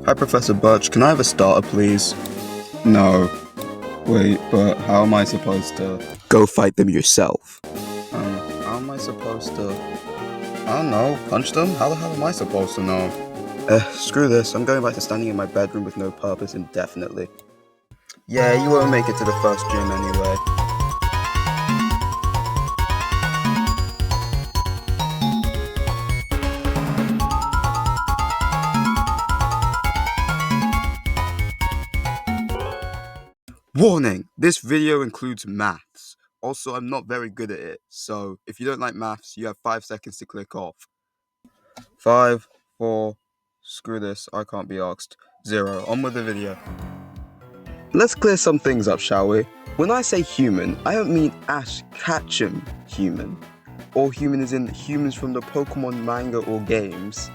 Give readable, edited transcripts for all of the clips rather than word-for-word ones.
Hi, Professor Birch, can I have a starter, please? No. Wait, but how am I supposed to? Go fight them yourself. How am I supposed to? I don't know, punch them? How the hell am I supposed to know? Screw this, I'm going back to standing in my bedroom with no purpose indefinitely. Yeah, you won't make it to the first gym anyway. Warning! This video includes maths. Also, I'm not very good at it, so if you don't like maths, you have 5 seconds to click off. 5, 4, screw this, I can't be asked. 0, on with the video. Let's clear some things up, shall we? When I say human, I don't mean Ash Ketchum human, or human as in humans from the Pokémon manga or games,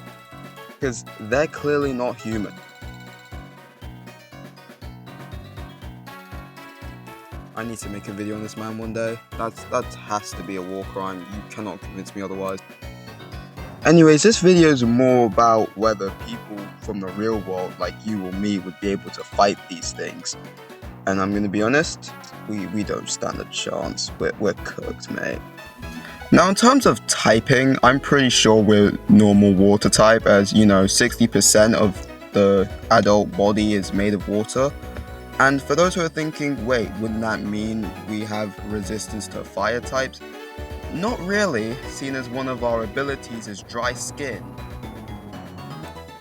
because they're clearly not human. I need to make a video on this man one day. That has to be a war crime. You cannot convince me otherwise. Anyways, this video is more about whether people from the real world, like you or me, would be able to fight these things. And I'm gonna be honest, we don't stand a chance. We're cooked, mate. Now, in terms of typing, I'm pretty sure we're normal water type, as you know, 60% of the adult body is made of water. And for those who are thinking, wait, wouldn't that mean we have resistance to fire types? Not really, seeing as one of our abilities is dry skin.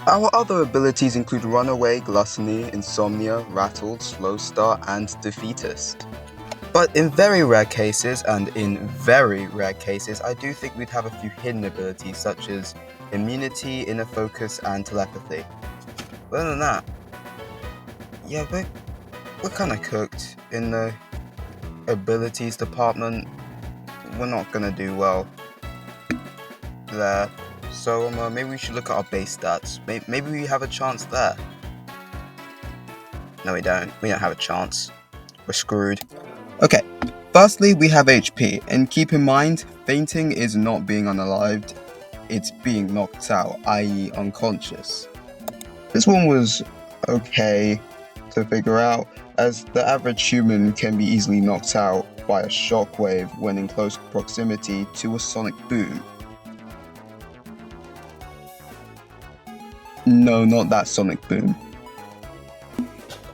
Our other abilities include Runaway, Gluttony, Insomnia, Rattled, Slow Start, and Defeatist. But in very rare cases, I do think we'd have a few hidden abilities such as Immunity, Inner Focus, and Telepathy. But other than that, yeah, we're kind of cooked in the abilities department. We're not gonna do well there. So maybe we should look at our base stats. Maybe we have a chance there. No, we don't. We don't have a chance. We're screwed. Okay, firstly, we have HP. And keep in mind, fainting is not being unalived. It's being knocked out, i.e. unconscious. This one was okay to figure out, as the average human can be easily knocked out by a shockwave when in close proximity to a sonic boom. No, not that sonic boom.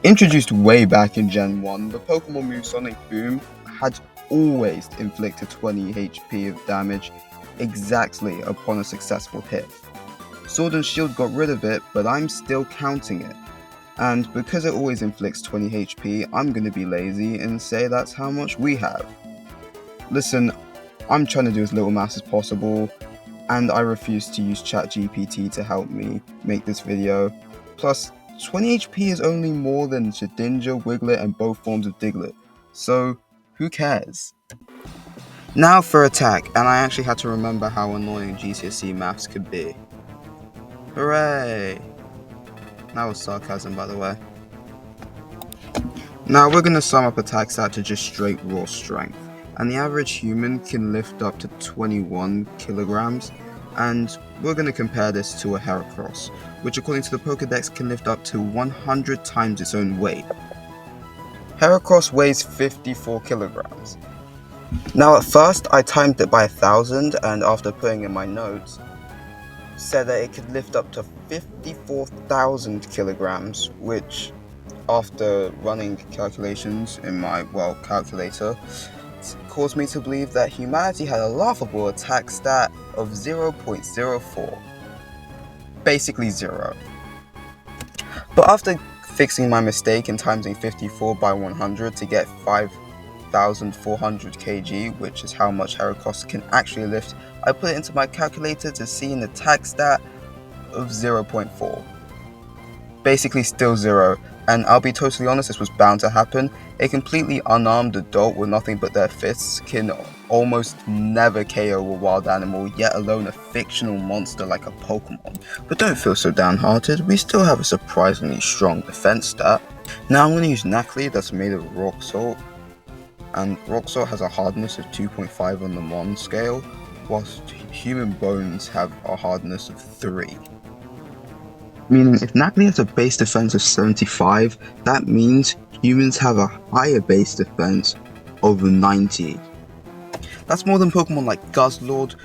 Introduced way back in Gen 1, the Pokemon move Sonic Boom had always inflicted 20 HP of damage exactly upon a successful hit. Sword and Shield got rid of it, but I'm still counting it. And because it always inflicts 20 HP, I'm gonna be lazy and say that's how much we have. Listen, I'm trying to do as little math as possible, and I refuse to use ChatGPT to help me make this video. Plus, 20 HP is only more than Shedinja, Wiglet, and both forms of Diglett, so who cares? Now for attack, and I actually had to remember how annoying GCSE maths could be. Hooray! That was sarcasm, by the way. Now we're gonna sum up attack stat to just straight raw strength, and the average human can lift up to 21 kilograms, and we're gonna compare this to a Heracross, which according to the Pokedex can lift up to 100 times its own weight. Heracross weighs 54 kilograms. Now at first I timed it by 1,000, and after putting in my notes, said that it could lift up to 54,000 kilograms, which, after running calculations in my, calculator, caused me to believe that humanity had a laughable attack stat of 0.04. Basically 0. But after fixing my mistake and timesing 54 by 100 to get 5,400 kg, which is how much Heracross can actually lift, I put it into my calculator to see an attack stat of 0.4. Basically still 0, and I'll be totally honest, this was bound to happen. A completely unarmed adult with nothing but their fists can almost never KO a wild animal, yet alone a fictional monster like a Pokemon. But don't feel so downhearted, we still have a surprisingly strong defense stat. Now I'm going to use Knackley, that's made of rock salt, and rock salt has a hardness of 2.5 on the Mon scale, whilst human bones have a hardness of 3. Meaning, if Napoli has a base defense of 75, that means humans have a higher base defense over 90. That's more than Pokemon like Guzzlord,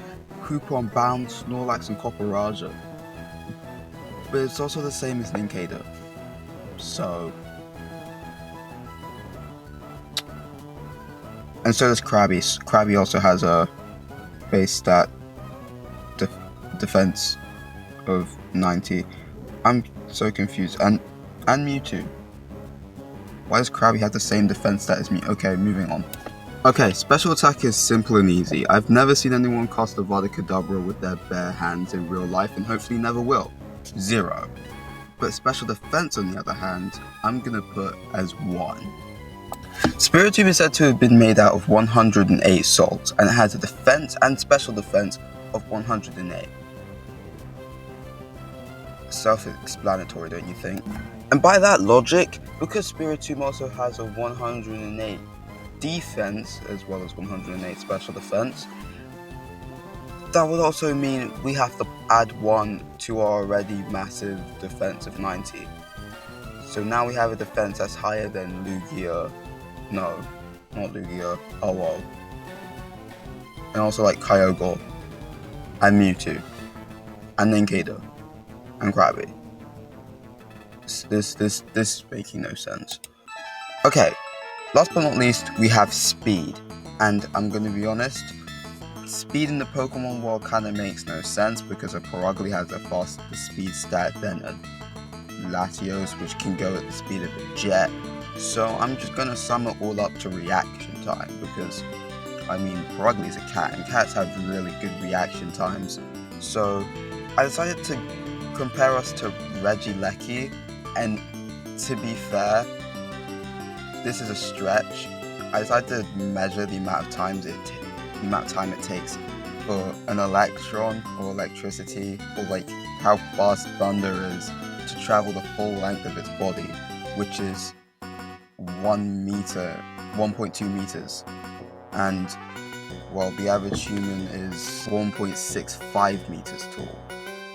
Hoopa Bound, Snorlax, and Copperajah. But it's also the same as Nincada. So... And so does Krabby. Krabby also has a base stat defense of 90. I'm so confused. And Mewtwo. Why does Krabby have the same defense stat as me? Okay, moving on. Okay, special attack is simple and easy. I've never seen anyone cast Avada Kedavra with their bare hands in real life, and hopefully never will. 0. But special defense, on the other hand, I'm gonna put as 1. Spiritomb is said to have been made out of 108 salts, and it has a defense and special defense of 108. Self-explanatory, don't you think? And by that logic, because Spiritomb also has a 108 defense as well as 108 special defense, that would also mean we have to add 1 to our already massive defense of 90. So now we have a defense that's higher than Lugia. No, not Lugia. Oh well. And also like Kyogre and Mewtwo and Nincada and Krabby. This is making no sense. Okay, last but not least, we have speed. And I'm gonna be honest, speed in the Pokemon world kinda makes no sense because a Corugly has a faster speed stat than a Latios, which can go at the speed of a jet. So I'm just gonna sum it all up to reaction time because, I mean, Corugly is a cat and cats have really good reaction times. So I decided to compare us to Regieleki, and to be fair, this is a stretch. I decided to measure the amount of time it takes for an electron or electricity, or like how fast thunder is to travel the full length of its body, which is 1.2 meters, and well, the average human is 1.65 meters tall.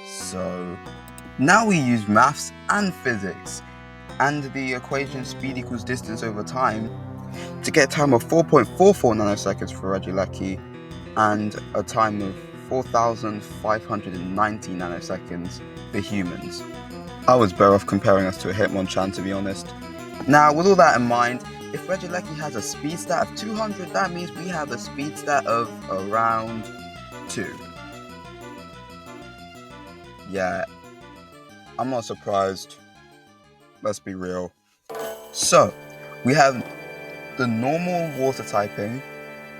So now we use maths and physics and the equation speed equals distance over time to get a time of 4.44 nanoseconds for Regieleki and a time of 4,590 nanoseconds for humans. I was better off comparing us to a Hitmonchan, to be honest. Now, with all that in mind, if Regieleki has a speed stat of 200, that means we have a speed stat of around 2. Yeah, I'm not surprised. Let's be real. So, we have the normal water typing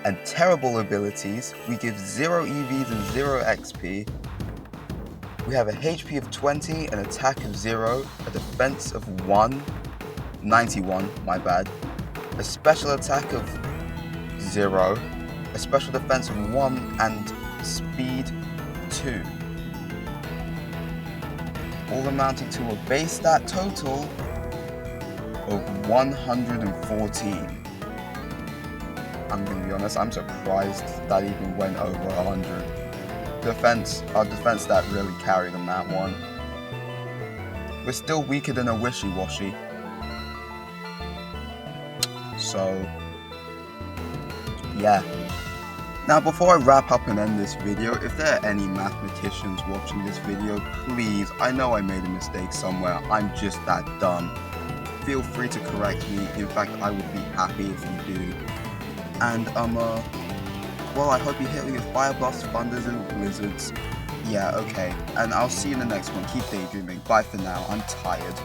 and terrible abilities. We give 0 EVs and 0 XP. We have a HP of 20, an attack of 0, a defense of 1, 91, my bad, a special attack of 0, a special defense of 1, and speed 2. All amounting to a base stat total of 114. I'm gonna be honest, I'm surprised that even went over 100. Our defense stat really carried on that one. We're still weaker than a Wishy-Washy. So, yeah. Now, before I wrap up and end this video, if there are any mathematicians watching this video, please, I know I made a mistake somewhere, I'm just that dumb. Feel free to correct me, in fact, I would be happy if you do. And, well, I hope you hit with your fire blasts, thunders, and blizzards. Yeah, okay, and I'll see you in the next one. Keep daydreaming. Bye for now, I'm tired.